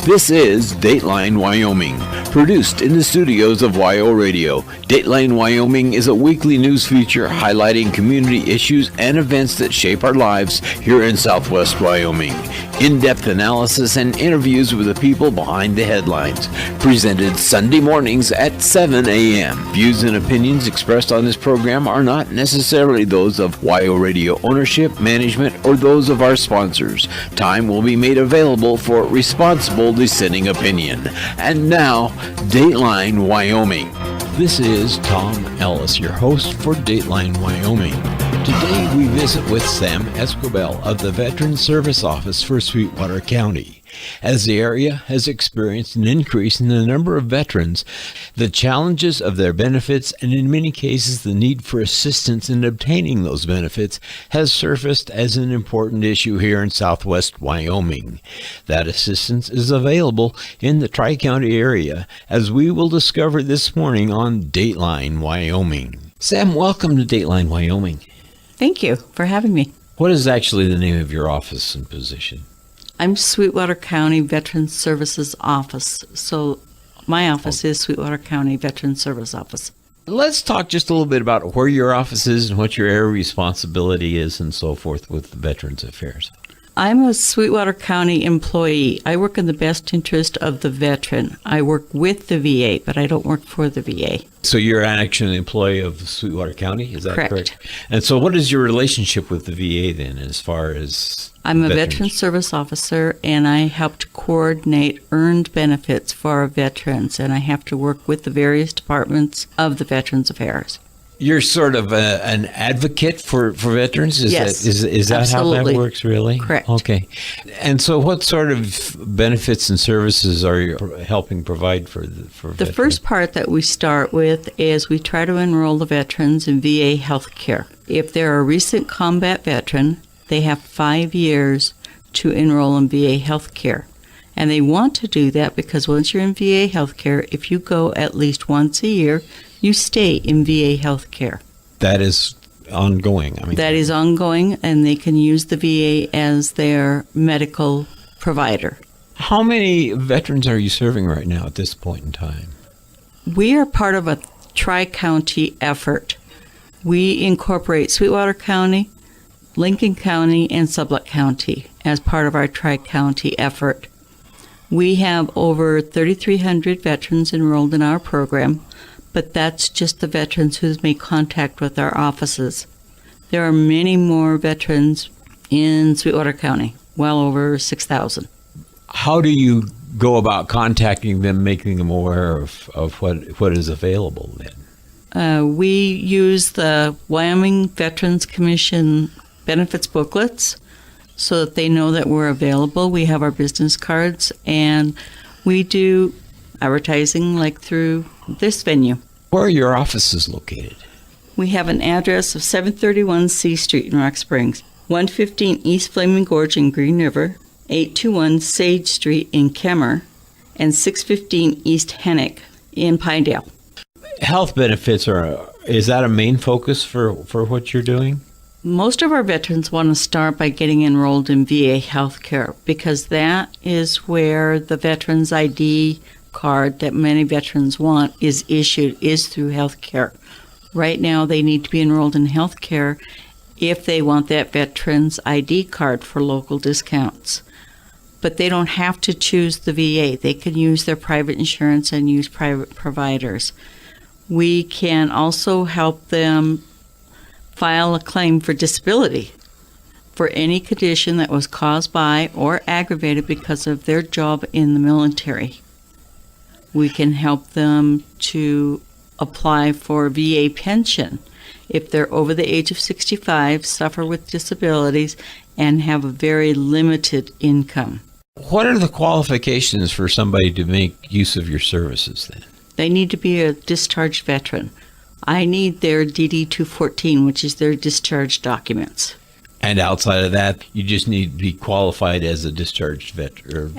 This is Dateline Wyoming, produced in the studios of WyoRadio. Dateline Wyoming is a weekly news feature highlighting community issues and events that shape our lives here in Southwest Wyoming. In-depth analysis and interviews with the people behind the headlines. Presented Sunday mornings at 7 a.m. Views and opinions expressed on this program are not necessarily those of WyoRadio ownership, management, or those of our sponsors. Time will be made available for responsible dissenting opinion. And now, Dateline Wyoming. This is Tom Ellis, your host for Dateline Wyoming. Today we visit with Sam Esquibel of the Veterans Service Office for Sweetwater County. As the area has experienced an increase in the number of veterans, the challenges of their benefits and in many cases the need for assistance in obtaining those benefits has surfaced as an important issue here in Southwest Wyoming. That assistance is available in the Tri-County area, as we will discover this morning on Dateline Wyoming. Sam, welcome to Dateline Wyoming. Thank you for having me. What is actually the name of your office and position? I'm Sweetwater County Veterans Services Office. So my office is Sweetwater County Veterans Service Office. Let's talk just a little bit about where your office is and what your area of responsibility is and so forth with the Veterans Affairs. I'm a Sweetwater County employee. I work in the best interest of the veteran. I work with the VA, but I don't work for the VA. So you're actually an employee of Sweetwater County, is that correct? And so what is your relationship with the VA then as far as I'm a Veterans Service Officer, and I help to coordinate earned benefits for our veterans, and I have to work with the various departments of the Veterans Affairs. You're sort of an advocate for veterans? Yes. Is that absolutely. How that works, really? Correct. Okay. And so what sort of benefits and services are you helping provide for veterans? The first part that we start with is we try to enroll the veterans in VA health care. If they're a recent combat veteran, they have 5 years to enroll in VA health care. And they want to do that because once you're in VA health care, if you go at least once a year, you stay in VA health care. That is ongoing. That is ongoing, and they can use the VA as their medical provider. How many veterans are you serving right now at this point in time? We are part of a tri-county effort. We incorporate Sweetwater County, Lincoln County, and Sublette County as part of our tri-county effort. We have over 3,300 veterans enrolled in our program, but that's just the veterans who's made contact with our offices. There are many more veterans in Sweetwater County, well over 6,000. How do you go about contacting them, making them aware of what is available then? We use the Wyoming Veterans Commission benefits booklets so that they know that we're available. We have our business cards, and we do advertising like through this venue. Where are your offices located? We have an address of 731 C Street in Rock Springs, 115 East Flaming Gorge in Green River, 821 Sage Street in Kemmer, and 615 East Hennick in Pinedale. Health benefits is that a main focus for what you're doing? Most of our veterans want to start by getting enrolled in VA health care because that is where the Veterans ID card that many veterans want is issued, is through health care. Right now they need to be enrolled in health care if they want that Veterans ID card for local discounts. But they don't have to choose the VA. They can use their private insurance and use private providers. We can also help them file a claim for disability for any condition that was caused by or aggravated because of their job in the military. We can help them to apply for VA pension if they're over the age of 65, suffer with disabilities, and have a very limited income. What are the qualifications for somebody to make use of your services then? They need to be a discharged veteran. I need their DD-214, which is their discharge documents. And outside of that, you just need to be qualified as a discharged veteran.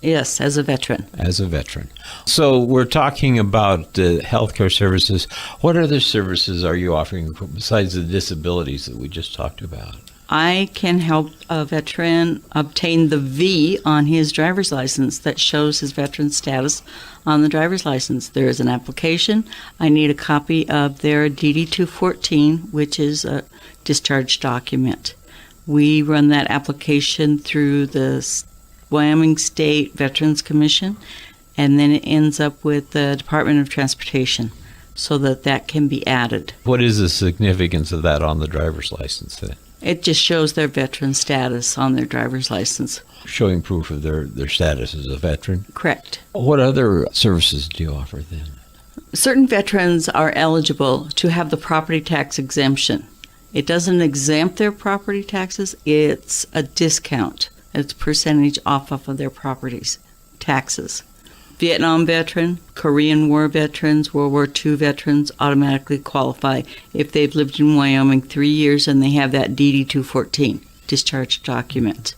Yes, as a veteran. As a veteran. So we're talking about healthcare services. What other services are you offering besides the disabilities that we just talked about? I can help a veteran obtain the V on his driver's license that shows his veteran status on the driver's license. There is an application. I need a copy of their DD-214, which is a discharge document. We run that application through the Wyoming State Veterans Commission, and then it ends up with the Department of Transportation so that can be added. What is the significance of that on the driver's license then? It just shows their veteran status on their driver's license. Showing proof of their status as a veteran? Correct. What other services do you offer then? Certain veterans are eligible to have the property tax exemption. It doesn't exempt their property taxes, it's a discount. It's a percentage off of their properties taxes. Vietnam veteran, Korean War veterans, World War II veterans automatically qualify if they've lived in Wyoming 3 years and they have that DD-214 discharge document.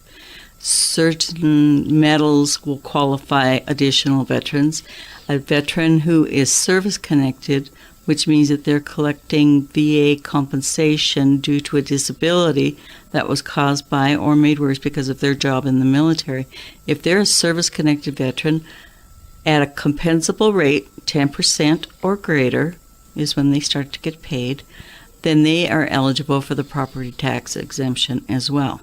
Certain medals will qualify additional veterans. A veteran who is service-connected, which means that they're collecting VA compensation due to a disability that was caused by or made worse because of their job in the military. If they're a service-connected veteran, at a compensable rate, 10% or greater is when they start to get paid, then they are eligible for the property tax exemption as well.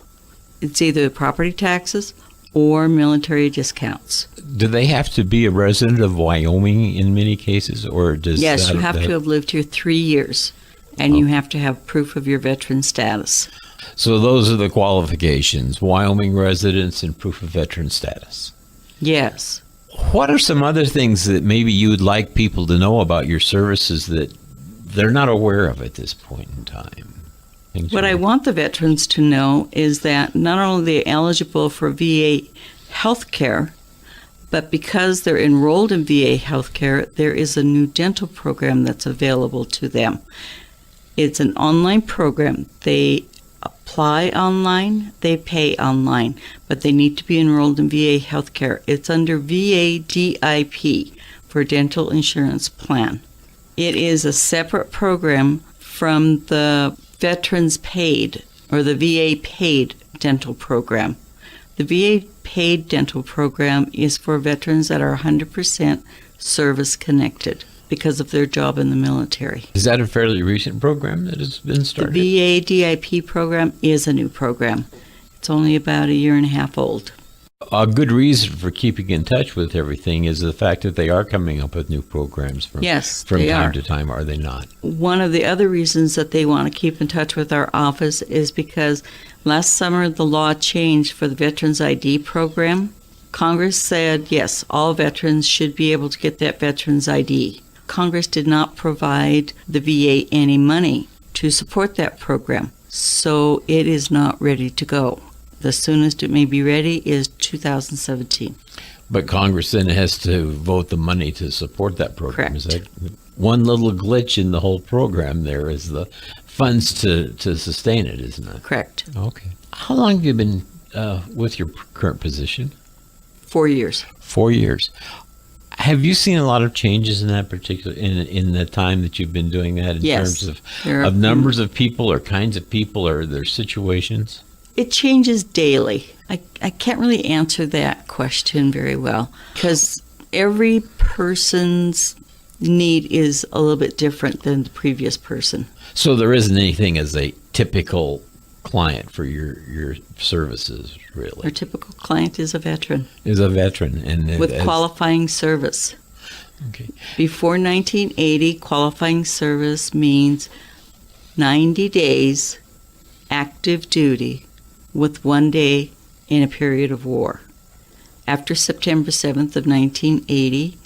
It's either property taxes or military discounts. Do they have to be a resident of Wyoming in many cases, or does Yes, you have to have lived here 3 years, and you have to have proof of your veteran status. So those are the qualifications: Wyoming residence and proof of veteran status. Yes. What are some other things that maybe you would like people to know about your services that they're not aware of at this point in time? What I want the veterans to know is that not only are they eligible for VA health care, but because they're enrolled in VA health care, there is a new dental program that's available to them. It's an online program. They apply online, they pay online, but they need to be enrolled in VA health care. It's under VA DIP for Dental Insurance Plan. It is a separate program from the Veterans Paid or the VA Paid Dental Program. The VA Paid Dental Program is for veterans that are 100% service-connected because of their job in the military. Is that a fairly recent program that has been started? The VA DIP program is a new program. It's only about 1.5 years old. A good reason for keeping in touch with everything is the fact that they are coming up with new programs from time to time, are they not? One of the other reasons that they want to keep in touch with our office is because last summer the law changed for the Veterans ID program. Congress said, yes, all veterans should be able to get that Veterans ID. Congress did not provide the VA any money to support that program, so it is not ready to go. The soonest it may be ready is 2017. But Congress then has to vote the money to support that program. Correct. Is that one little glitch in the whole program there is the funds to sustain it, isn't it? Correct. Okay. How long have you been with your current position? 4 years. 4 years. Have you seen a lot of changes in that particular in the time that you've been doing that in Yes. terms of numbers of people or kinds of people or their situations? It changes daily. I can't really answer that question very well because every person's need is a little bit different than the previous person. So there isn't anything as a typical client for your services, really? Our typical client is a veteran. Is a veteran. And with qualifying service. Okay. Before 1980, qualifying service means 90 days active duty with 1 day in a period of war. After September 7th of 1980,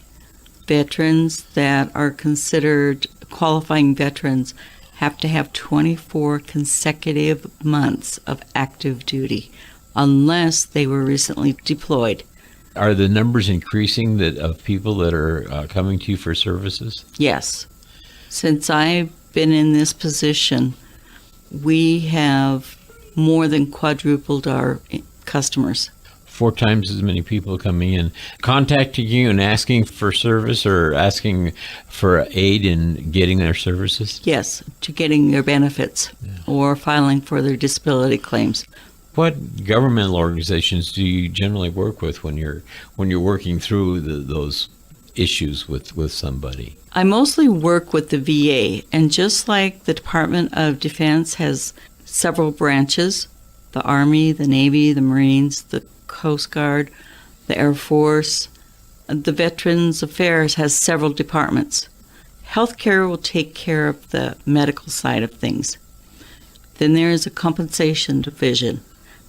veterans that are considered qualifying veterans have to have 24 consecutive months of active duty unless they were recently deployed. Are the numbers increasing of people that are coming to you for services? Yes. Since I've been in this position, we have more than quadrupled our customers. 4 times as many people coming in, contacting you and asking for service or asking for aid in getting their services? Yes, to getting their benefits. Yeah. or filing for their disability claims. What governmental organizations do you generally work with when you're working through those issues with somebody? I mostly work with the VA, and just like the Department of Defense has several branches, the Army, the Navy, the Marines, the Coast Guard, the Air Force, the Veterans Affairs has several departments. Healthcare will take care of the medical side of things. Then there is a compensation division.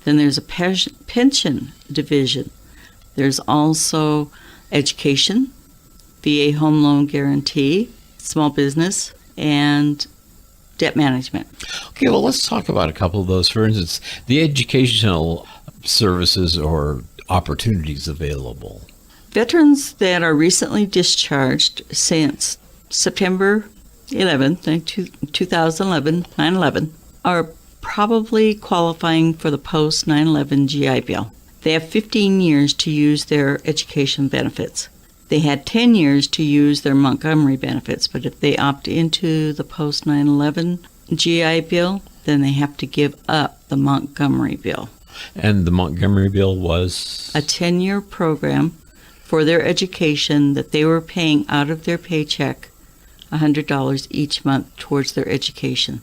Then there's a pension division. There's also education, VA home loan guarantee, small business, and debt management. Okay, well, let's talk about a couple of those. For instance, the educational services or opportunities available. Veterans that are recently discharged since September 11th, 2011, 9/11, are probably qualifying for the post 9/11 GI Bill. They have 15 years to use their education benefits. They had 10 years to use their Montgomery benefits, but if they opt into the post 9/11 GI Bill, then they have to give up the Montgomery Bill. And the Montgomery Bill was? A 10-year program for their education that they were paying out of their paycheck $100 each month towards their education.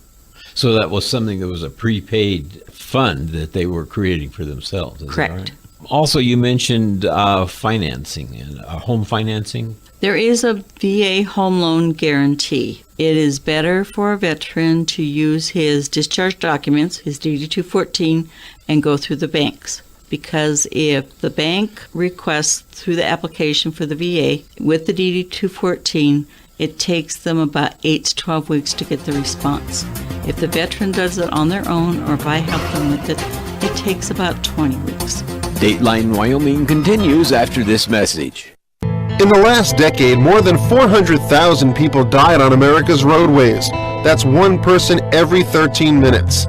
So that was something that was a prepaid fund that they were creating for themselves. Is Correct. That right? Also, you mentioned financing, home financing. There is a VA home loan guarantee. It is better for a veteran to use his discharge documents, his DD-214, and go through the banks. Because if the bank requests through the application for the VA with the DD-214, it takes them about 8 to 12 weeks to get the response. If the veteran does it on their own or if I help them with it, it takes about 20 weeks. Dateline Wyoming continues after this message. In the last decade, more than 400,000 people died on America's roadways. That's one person every 13 minutes.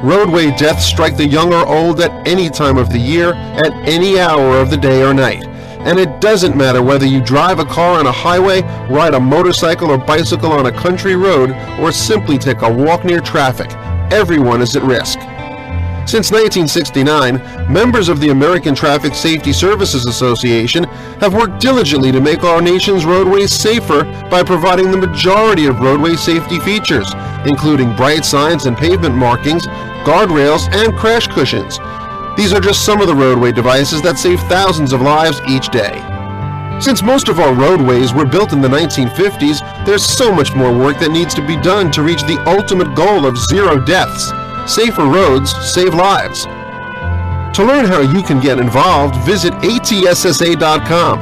Roadway deaths strike the young or old at any time of the year, at any hour of the day or night. And it doesn't matter whether you drive a car on a highway, ride a motorcycle or bicycle on a country road, or simply take a walk near traffic. Everyone is at risk. Since 1969, members of the American Traffic Safety Services Association have worked diligently to make our nation's roadways safer by providing the majority of roadway safety features, including bright signs and pavement markings, guardrails, and crash cushions. These are just some of the roadway devices that save thousands of lives each day. Since most of our roadways were built in the 1950s, there's so much more work that needs to be done to reach the ultimate goal of zero deaths. Safer roads save lives. To learn how you can get involved, visit atssa.com.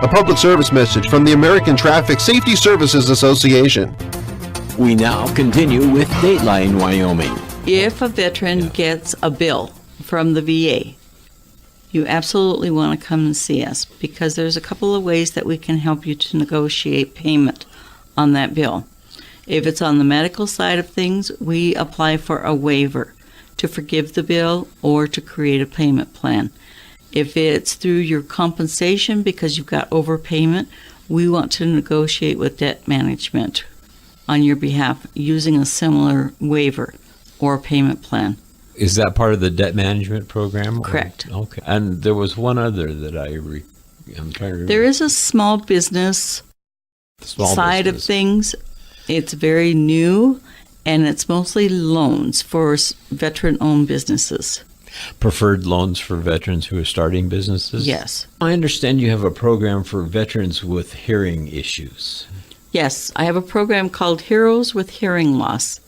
A public service message from the American Traffic Safety Services Association. We now continue with Dateline Wyoming. If a veteran gets a bill from the VA, you absolutely want to come and see us because there's a couple of ways that we can help you to negotiate payment on that bill. If it's on the medical side of things, we apply for a waiver to forgive the bill or to create a payment plan. If it's through your compensation because you've got overpayment, we want to negotiate with debt management on your behalf using a similar waiver or payment plan. Is that part of the debt management program? Correct. Okay. And there was one other that I'm trying to remember. There is a small business side of things. It's very new, and it's mostly loans for veteran-owned businesses. Preferred loans for veterans who are starting businesses? Yes. I understand you have a program for veterans with hearing issues. Yes, I have a program called Heroes with Hearing Loss,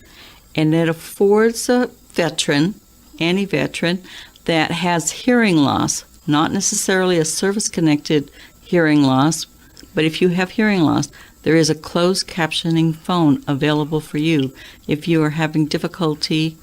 and it affords a veteran, any veteran, that has hearing loss, not necessarily a service-connected hearing loss, but if you have hearing loss, there is a closed captioning phone available for you if you are having difficulty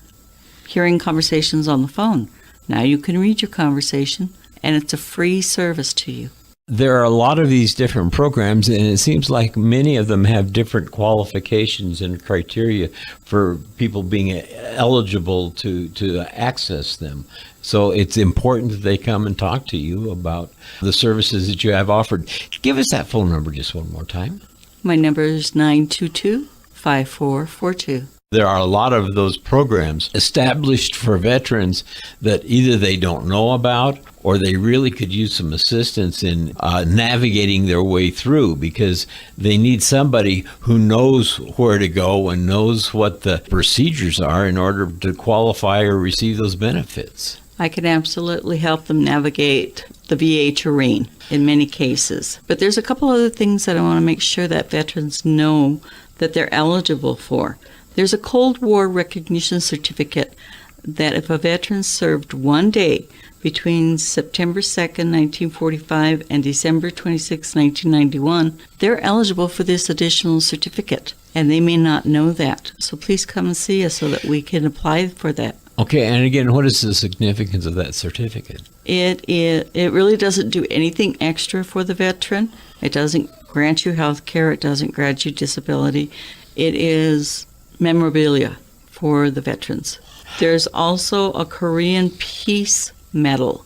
hearing conversations on the phone. Now you can read your conversation, and it's a free service to you. There are a lot of these different programs, and it seems like many of them have different qualifications and criteria for people being eligible to access them. So it's important that they come and talk to you about the services that you have offered. Give us that phone number just one more time. My number is 922-5442. There are a lot of those programs established for veterans that either they don't know about or they really could use some assistance in navigating their way through, because they need somebody who knows where to go and knows what the procedures are in order to qualify or receive those benefits. I can absolutely help them navigate the VA terrain in many cases. But there's a couple other things that I want to make sure that veterans know that they're eligible for. There's a Cold War recognition certificate that if a veteran served one day between September 2nd, 1945 and December 26, 1991, they're eligible for this additional certificate, and they may not know that. So please come and see us so that we can apply for that. Okay, and again, what is the significance of that certificate? It really doesn't do anything extra for the veteran. It doesn't grant you health care. It doesn't grant you disability. It is memorabilia for the veterans. There's also a Korean Peace Medal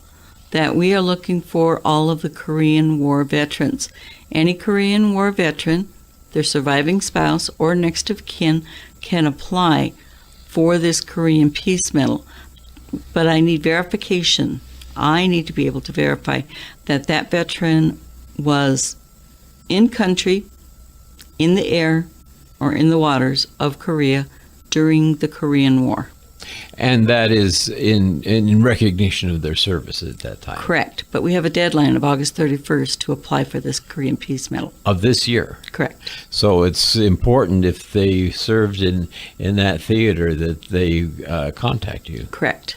that we are looking for all of the Korean War veterans. Any Korean War veteran, their surviving spouse, or next of kin can apply for this Korean Peace Medal. But I need verification. I need to be able to verify that that veteran was in country, in the air, or in the waters of Korea during the Korean War. And that is in recognition of their service at that time. Correct. But we have a deadline of August 31st to apply for this Korean Peace Medal. Of this year. Correct. So it's important if they served in that theater that they contact you. Correct.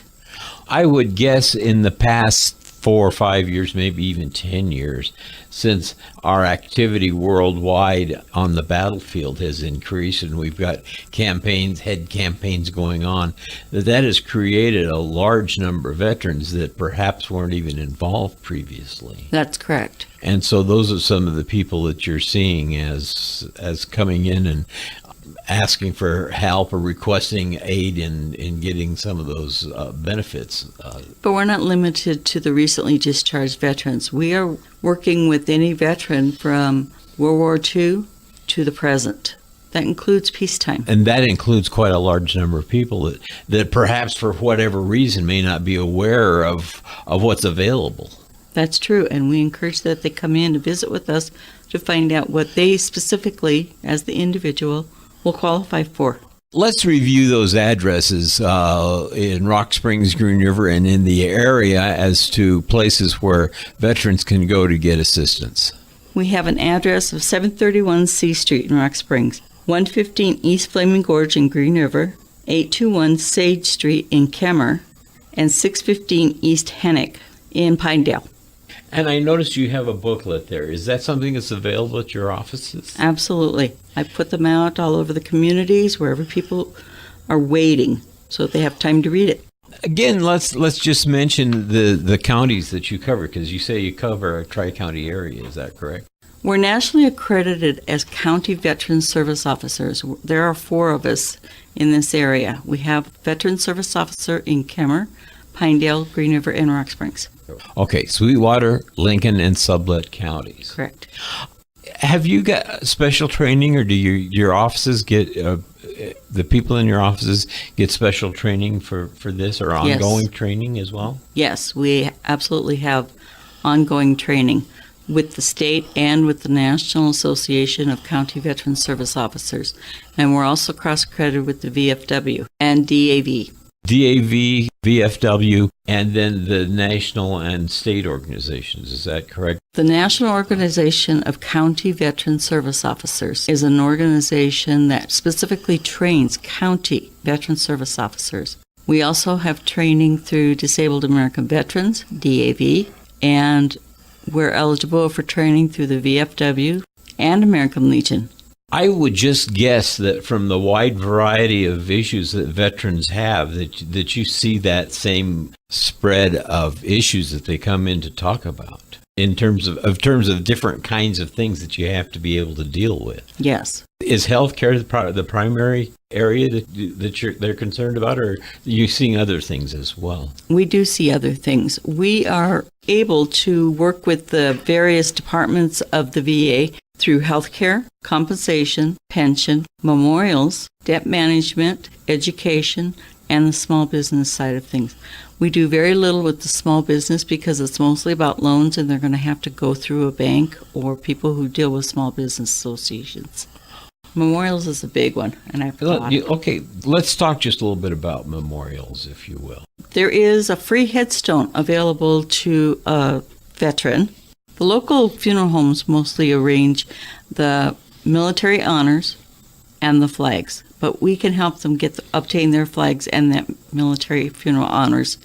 I would guess in the past 4 or 5 years, maybe even 10 years, since our activity worldwide on the battlefield has increased and we've got head campaigns going on, that has created a large number of veterans that perhaps weren't even involved previously. That's correct. And so those are some of the people that you're seeing as coming in and asking for help or requesting aid in getting some of those benefits. But we're not limited to the recently discharged veterans. We are working with any veteran from World War II to the present. That includes peacetime. And that includes quite a large number of people that perhaps for whatever reason may not be aware of what's available. That's true, and we encourage that they come in to visit with us to find out what they specifically, as the individual, will qualify for. Let's review those addresses in Rock Springs, Green River, and in the area as to places where veterans can go to get assistance. We have an address of 731 C Street in Rock Springs, 115 East Flaming Gorge in Green River, 821 Sage Street in Kemmer, and 615 East Hennick in Pinedale. And I noticed you have a booklet there. Is that something that's available at your offices? Absolutely. I put them out all over the communities wherever people are waiting so that they have time to read it. Again, let's just mention the counties that you cover, because you say you cover a tri-county area. Is that correct? We're nationally accredited as County Veteran Service Officers. There are 4 of us in this area. We have Veteran Service Officer in Kemmer, Pinedale, Green River, and Rock Springs. Okay, Sweetwater, Lincoln, and Sublette counties. Correct. Have you got special training, or do your offices get, the people in your offices get special training for this, or ongoing training as well? Yes, we absolutely have ongoing training with the state and with the National Association of County Veteran Service Officers. And we're also cross-accredited with the VFW and DAV. DAV, VFW, and then the national and state organizations. Is that correct? The National Organization of County Veteran Service Officers is an organization that specifically trains county veteran service officers. We also have training through Disabled American Veterans, DAV, and we're eligible for training through the VFW and American Legion. I would just guess that from the wide variety of issues that veterans have, that you see that same spread of issues that they come in to talk about in terms of different kinds of things that you have to be able to deal with. Yes. Is healthcare the primary area that they're concerned about, or are you seeing other things as well? We do see other things. We are able to work with the various departments of the VA through healthcare, compensation, pension, memorials, debt management, education, and the small business side of things. We do very little with the small business because it's mostly about loans, and they're going to have to go through a bank or people who deal with small business associations. Memorials is a big one, and I forgot. Okay, let's talk just a little bit about memorials, if you will. There is a free headstone available to a veteran. The local funeral homes mostly arrange the military honors and the flags, but we can help them obtain their flags and that military funeral honors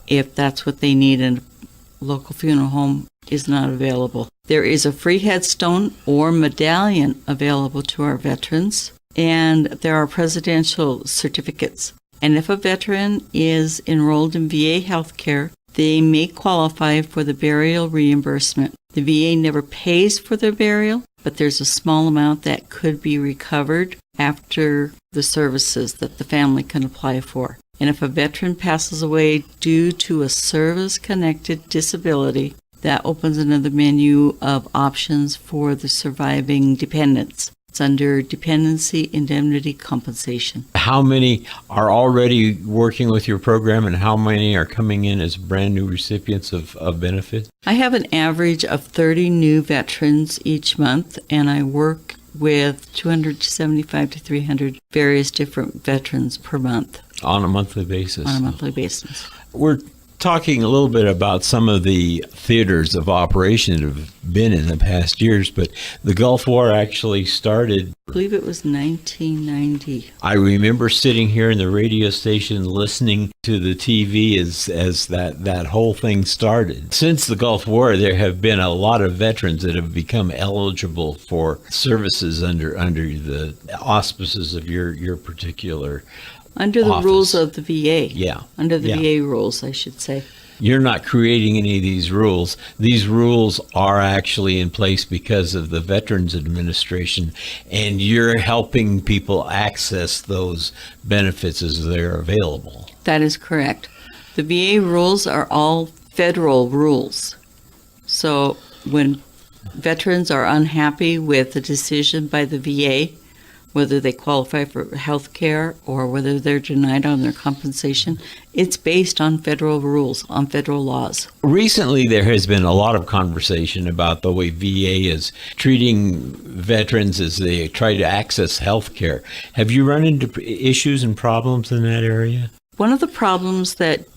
if that's what they need and a local funeral home is not available. There is a free headstone or medallion available to our veterans, and there are presidential certificates. And if a veteran is enrolled in VA healthcare, they may qualify for the burial reimbursement. The VA never pays for their burial, but there's a small amount that could be recovered after the services that the family can apply for. And if a veteran passes away due to a service-connected disability, that opens another menu of options for the surviving dependents. It's under dependency indemnity compensation. How many are already working with your program, and how many are coming in as brand new recipients of benefits? I have an average of 30 new veterans each month, and I work with 275 to 300 various different veterans per month. On a monthly basis? On a monthly basis. We're talking a little bit about some of the theaters of operation that have been in the past years, but the Gulf War actually started. I believe it was 1990. I remember sitting here in the radio station listening to the TV as that whole thing started. Since the Gulf War, there have been a lot of veterans that have become eligible for services under the auspices of your particular Under the office. rules of the VA. Yeah. Under the Yeah. VA rules, I should say. You're not creating any of these rules. These rules are actually in place because of the Veterans Administration, and you're helping people access those benefits as they're available. That is correct. The VA rules are all federal rules. So when veterans are unhappy with a decision by the VA, whether they qualify for health care or whether they're denied on their compensation, it's based on federal rules, on federal laws. Recently, there has been a lot of conversation about the way VA is treating veterans as they try to access health care. Have you run into issues and problems in that area? One of the problems that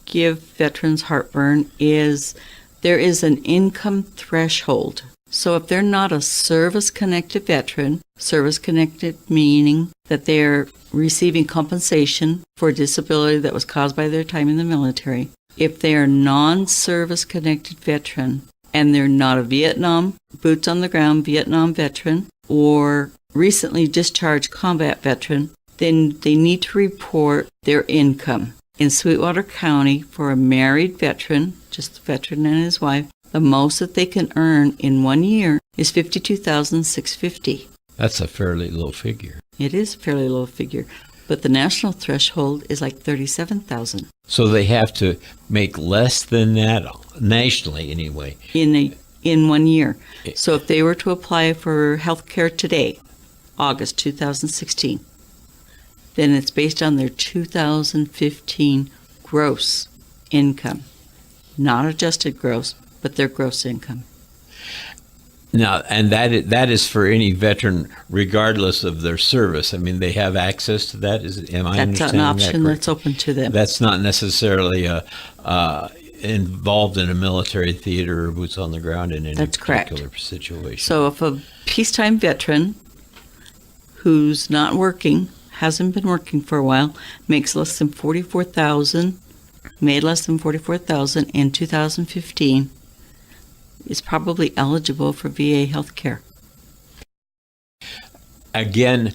give veterans heartburn is there is an income threshold. So if they're not a service-connected veteran, service-connected meaning that they're receiving compensation for a disability that was caused by their time in the military, if they are non-service connected veteran and they're not a Vietnam, boots on the ground Vietnam veteran, or recently discharged combat veteran, then they need to report their income. In Sweetwater County, for a married veteran, just the veteran and his wife, the most that they can earn in 1 year is $52,650. That's a fairly low figure. It is a fairly low figure, but the national threshold is like $37,000 So they have to make less than that, nationally anyway. in 1 year. So if they were to apply for health care today, August 2016, then it's based on their 2015 gross income, not adjusted gross, but their gross income. Now, and that is for any veteran, regardless of their service. I mean, they have access to that. Am I That's an understanding option that that's open to them. That's not necessarily involved in a military theater or boots on the ground in any That's correct. particular situation. So if a peacetime veteran who's not working, hasn't been working for a while, makes less than $44,000, made less than $44,000 in 2015, is probably eligible for VA health care. Again,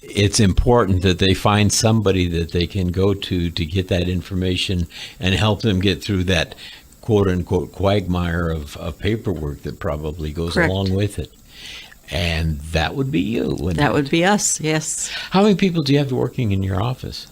it's important that they find somebody that they can go to get that information and help them get through that quote-unquote quagmire of paperwork that probably goes Correct. along with it. And that would be you, wouldn't That it? would be us, yes. How many people do you have working in your office?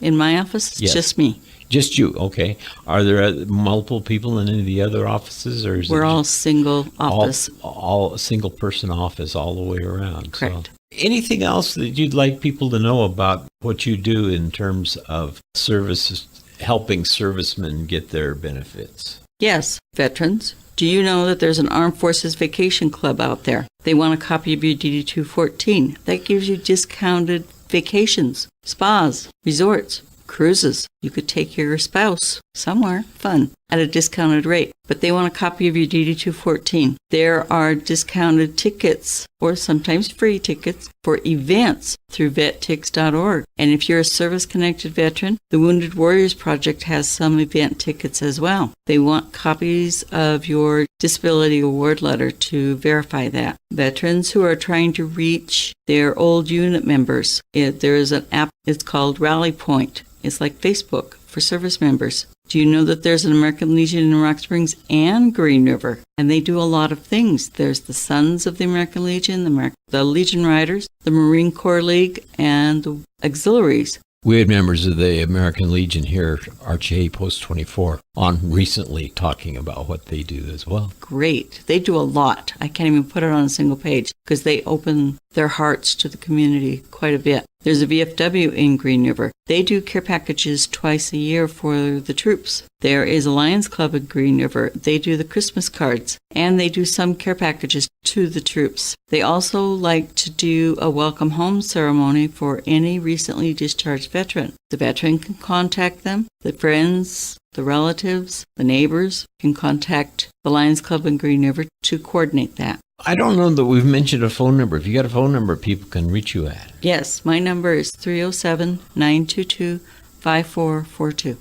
In my office, it's Yes. just me. Just you, okay. Are there multiple people in any of the other offices, or is We're it all single office. all a single person office all the way around? Correct. So, anything else that you'd like people to know about what you do in terms of services, helping servicemen get their benefits? Yes, veterans. Do you know that there's an Armed Forces Vacation Club out there? They want a copy of your DD-214. That gives you discounted vacations, spas, resorts, cruises. You could take your spouse somewhere fun at a discounted rate, but they want a copy of your DD-214. There are discounted tickets or sometimes free tickets for events through vettix.org. And if you're a service-connected veteran, the Wounded Warriors Project has some event tickets as well. They want copies of your disability award letter to verify that. Veterans who are trying to reach their old unit members, there is an app, it's called Rally Point. It's like Facebook for service members. Do you know that there's an American Legion in Rock Springs and Green River? And they do a lot of things. There's the Sons of the American Legion, the Legion Riders, the Marine Corps League, and the auxiliaries. We had members of the American Legion here, RCA Post 24, on recently talking about what they do as well. Great. They do a lot. I can't even put it on a single page because they open their hearts to the community quite a bit. There's a VFW in Green River. They do care packages twice a year for the troops. There is a Lions Club in Green River. They do the Christmas cards, and they do some care packages to the troops. They also like to do a welcome home ceremony for any recently discharged veteran. The veteran can contact them. The friends, the relatives, the neighbors can contact the Lions Club in Green River to coordinate that. I don't know that we've mentioned a phone number. If you got a phone number people can reach you at. Yes, my number is 307-922-5442.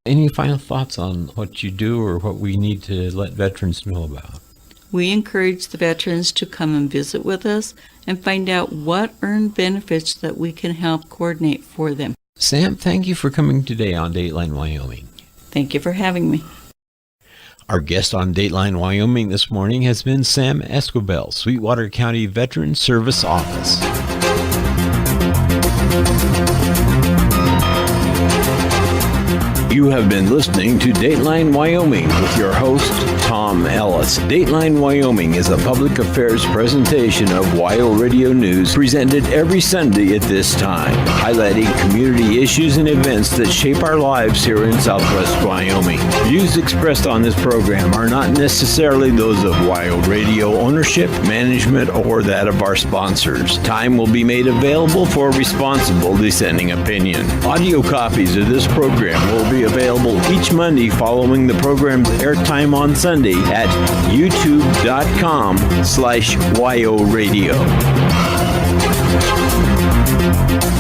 Any final thoughts on what you do or what we need to let veterans know about? We encourage the veterans to come and visit with us and find out what earned benefits that we can help coordinate for them. Sam, thank you for coming today on Dateline Wyoming. Thank you for having me. Our guest on Dateline Wyoming this morning has been Sam Esquibel, Sweetwater County Veteran Service Office. You have been listening to Dateline Wyoming with your host, Tom Ellis. Dateline Wyoming is a public affairs presentation of WyoRadio News presented every Sunday at this time, highlighting community issues and events that shape our lives here in Southwest Wyoming. Views expressed on this program are not necessarily those of WyoRadio ownership, management, or that of our sponsors. Time will be made available for responsible dissenting opinion. Audio copies of this program will be available each Monday following the program's airtime on Sunday at youtube.com/WyoRadio.